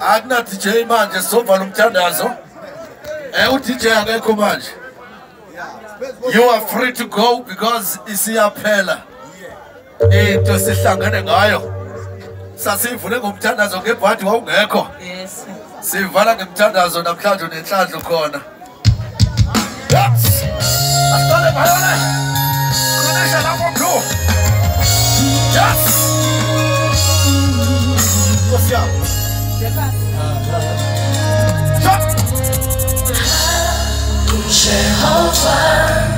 Agna DJ manje sofa lumthandazo. DJ angekho manje. You are free to go because isiyaphela. Into sihlangene ngayo. Sasivule ngomthandazo ngebhadi wawungekho. Yes. Sivala ngemthandazo namhlanje nenhlanhla khona. Yes. Asitole bayona. Konesha lapho bro. Yes. What's up? Jehovah,